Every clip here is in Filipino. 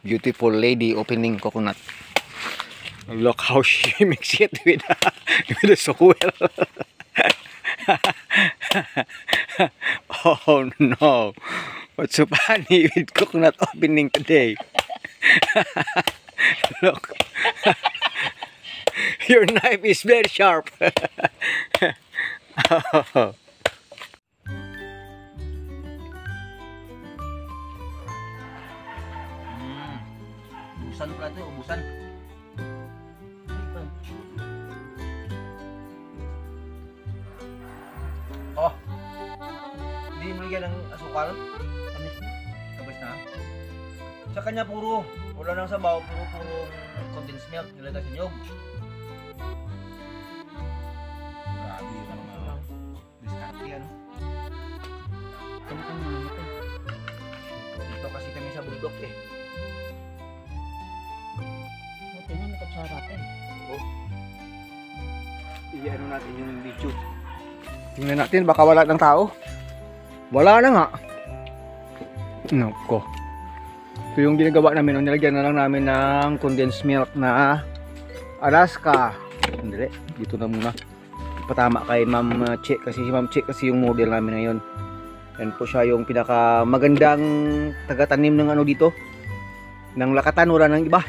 Beautiful lady opening coconut. Look how she mix it with the soil. Oh no. What's so funny with coconut opening today? Look. Your knife is very sharp. Oh. Ubusan pala ito, ubusan. Oh. Hindi mo lagyan ng asukal? Tamis na. Tamis na. Sa kanya puro. Wala nang sabaw, puro condensed milk nilagay sa nyog. Grabe yung mga diskarte ano. Dito kasi kami sa bundok eh. Buti nga may kutsara pa eh. Oh. I-ano natin yung video. Tingnan natin, baka wala ng tao. Wala na nga. Nako. Ito yung ginagawa namin. Nilagyan na lang namin ng condensed milk na Alaska. Sandali, dito na muna. Patama kay Ma'am Che. Kasi si Ma'am Che kasi yung model namin ngayon. Yan po siya yung pinaka magandang taga-tanim ng ano dito. Ng lakatan, wala ng iba.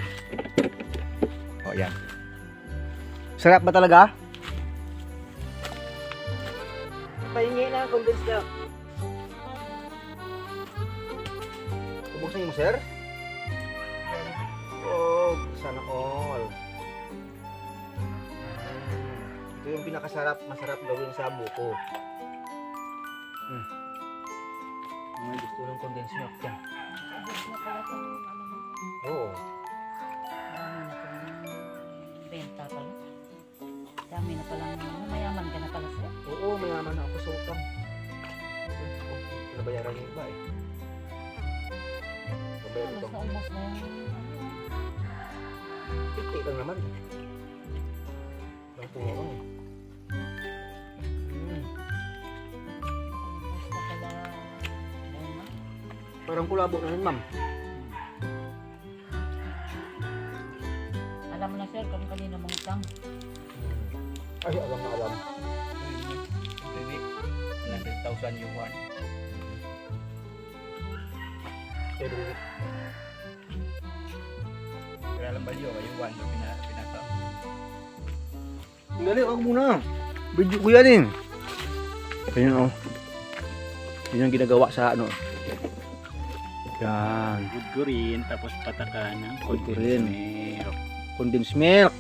O yan. Sarap ba talaga? Pahingi na condensed milk. Ubuksan mo, sir? Oh, sana all. Ito yung pinakasarap, masarap gawin sa buko. May gusto ng condensed milk dyan. Oo. Benta pala. Dami na pala. Mayaman ka na pala sir. Oo, mayaman na ako sa utang. Nabayaran yung iba eh. Nabayaran Alas itong na almost na yan. tiktik lang naman. Lang puno lang eh. Almost na pala. Ayun na. Parang kulabo na rin, ma'am. Alam mo na sir kung kanina mong utang. Ay, alam na alam. Every week, 100,000 yuan. Every week. Kaya lang balyo, yuan na pinasa. Dali, ako muna. Video ko yan eh. Ayan o. Yun yung ginagawa sa ano. Yan. Gudgurin, tapos pataka ng Gudgurin. milk. Condensed milk.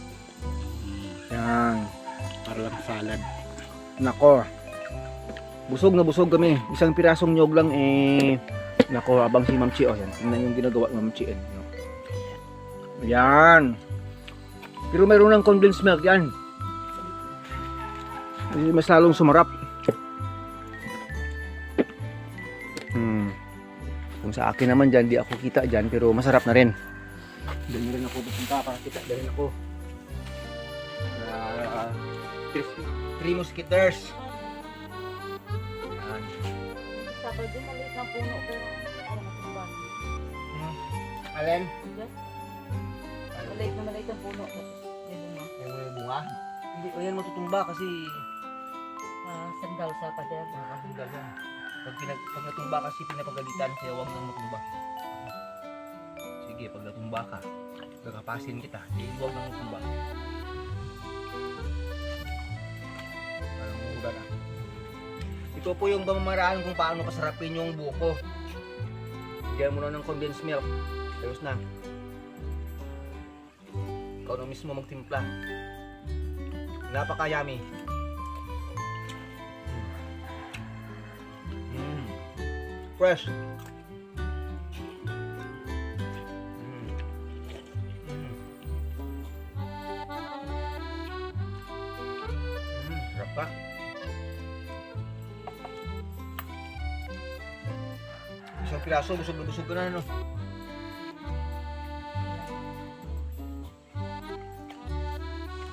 Yan. Para lang salad. Nako. Busog na busog kami. Isang pirasong nyog lang eh. Nako, abang si Ma'am Chi. Oh, yan. Tingnan yung ginagawa ng Ma'am Chi. Eh. Yan. Pero mayroon ng condensed milk yan. Mas lalong sumarap. Kung sa akin naman dyan, di ako kita dyan. Pero masarap na rin. Dali rin ako pupunta para kita. Dali ako. Three Musketeers. Yan. Tapos din maliit na puno pero ano matumban. Alin? Maliit na puno. Yung bunga. Yung bunga? Hindi ko yan matutumba kasi Sandal sa pader. makakasundal yan. Pag natumba kasi pinapagalitan kaya huwag nang matumba. Sige, pag natumba ka, kakapasin kita. Huwag nang matumba. Parang muda na. Ito po yung pamamaraan kung paano pasarapin yung buko. Bigyan mo na ng condensed milk. Ayos na. Ikaw na mismo magtimpla. Napaka-yummy. Fresh. Sarap pa. Isang piraso, busog na busog ka na, no?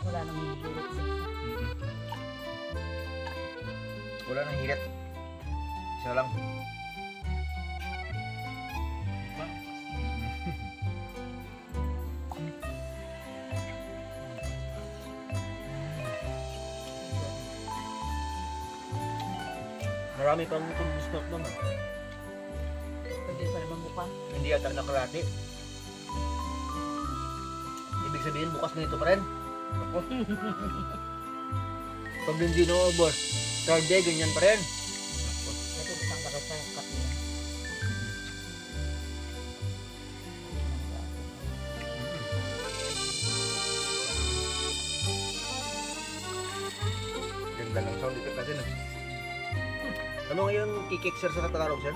Wala nang hihirit sa isa. Wala nang hirit. Isa lang. Marami pang condensed milk naman. Pwede pa naman mukha. Hindi yata nakalati. Ibig sabihin, bukas na ito pa rin. Ako. Pag hindi na ubos, third day, ganyan pa rin. Natutang ka sa kape. Ganda lang sound effect natin. Ano nga yung kikik sir sa Tagalog sir?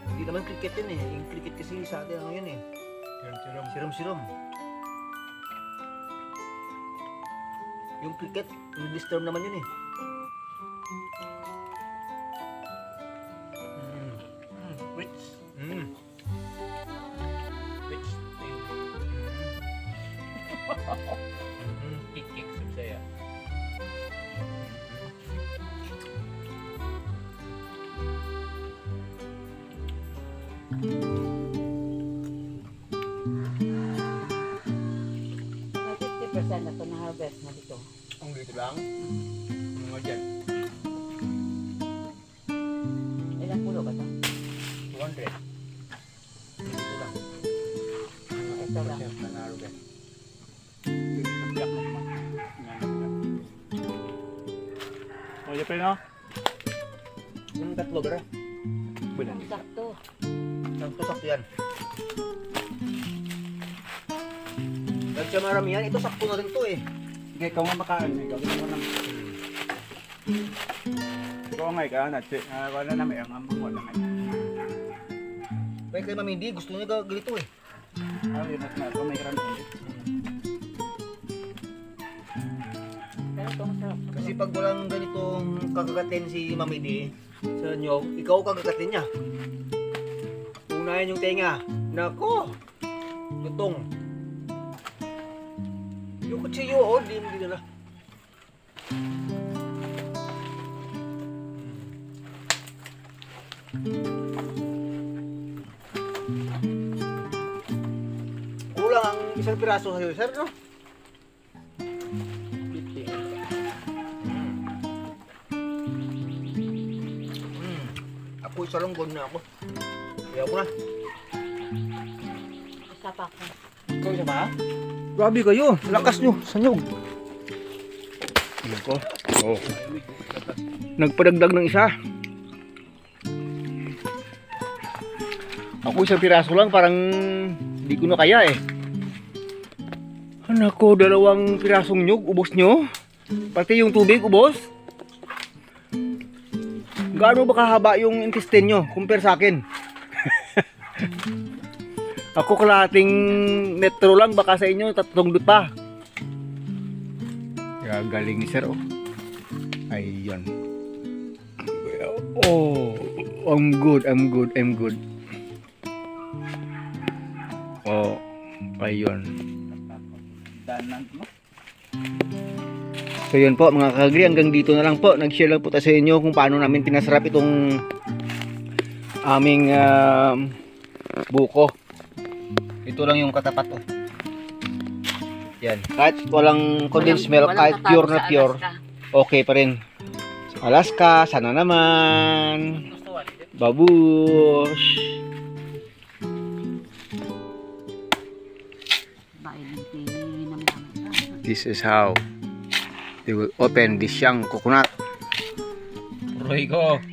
Hindi naman cricket yun eh. Yung cricket kasi sa atin ano yun eh. Sirom-sirom. Yung cricket, English term naman yun eh. Which? Which? Kikik sa Bisaya. May 50% na ito na harvest na dito. Ang dito lang. Mga dyan. Ilang pulo ba ito? 200. Dito lang. Ito lang. O, ya pero. Yung tatlo gara. Ang sakto. Sakto yan. Dahil siya marami yan, ito sakto na rin to eh. Sige, ikaw nga makaan. Ikaw nga naman. Ikaw nga ikaw na. Wala na may ang amang wala na. Kaya kay Mami Di, gusto niya ganito eh. Yun at nga. Ito may karaming. Pero ito masarap. Kasi pag walang ganitong kakagatin si Mami Di sa nyog, ikaw kakagatin niya. Unahin yung tenga. Nako! Lutong. Yung kutsilyo, oh, di na. Kulang ang isang piraso sa'yo, sir, no? Ako isa lang gold na ako. Kaya ako na. Isa pa ako. Ikaw siya ba? Grabe kayo, lakas nyo sa nyog. Ano ko? Oh. Nagpadagdag ng isa. Ako isang piraso lang, parang di ko na kaya eh. Anak ko, 2 pirasong nyog, ubos nyo. Pati yung tubig, ubos. Gaano ba kahaba yung intestine nyo compare sa akin? Ako kalahating metro lang, baka sa inyo 3 pa. Kaya galing ni sir oh. Ayun. Oh, I'm good. Oh, ayun. Danan mo. So yun po mga kagri, hanggang dito na lang po. Nag-share lang po tayo sa inyo kung paano namin pinasarap itong aming buko. Ito lang yung katapat oh. Yan. Kahit walang condensed milk, kahit pure na pure, okay pa rin. Alaska, sana naman. Babush. This is how they will open this young coconut. Puroy ko.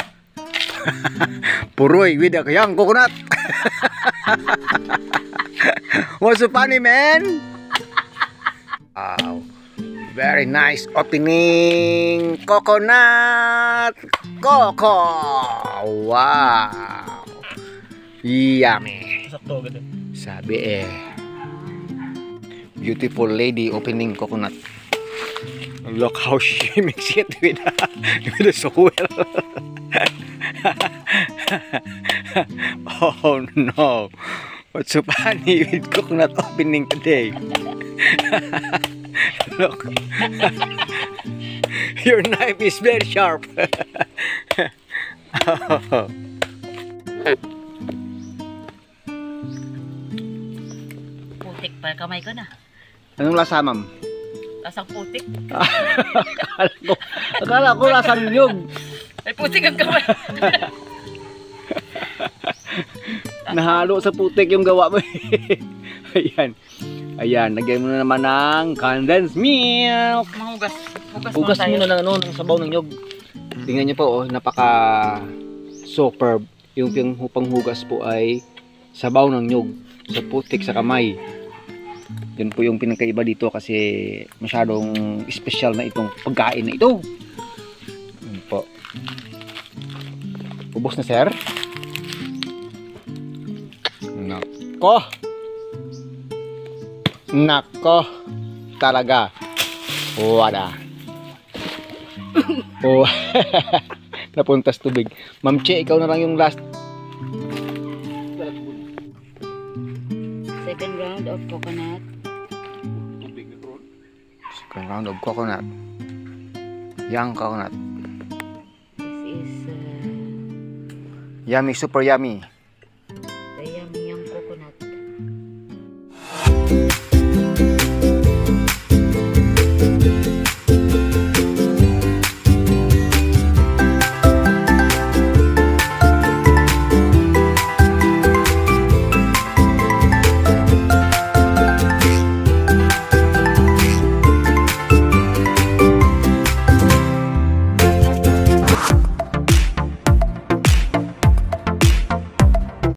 Puroy with a young coconut. What's so funny, man? Wow. Very nice opening coconut. Coco. Wow. Yummy. Sakto agad. Sabi eh. Beautiful lady opening coconut. Look how she makes it with the soil. Oh no. What's so funny with coconut opening today? Look. Your knife is very sharp. Oh. Putik pa kamay ko na. Anong lasa, ma'am? Lasang putik. Akala ko lasang nyug. Ay, putik ang kamay. Nahalo sa putik yung gawa mo. Ayan. Ayan, lagyan mo na naman ng condensed milk. Mahugas. Hugas mo na ng ano, ng sabaw ng nyog. Tingnan niyo po, oh, napaka superb. Yung panghugas po ay sabaw ng nyog sa putik sa kamay. Yun po yung pinagkaiba dito kasi masyadong special na itong pagkain na ito. Yun po. Ubos na, sir. Nako. Nako. Talaga. Wala. Oh. Napuntas tubig. Ma'am Che, ikaw na lang yung last. Second round of coconut. Second round of coconut. Young coconut. This is Yummy, super yummy.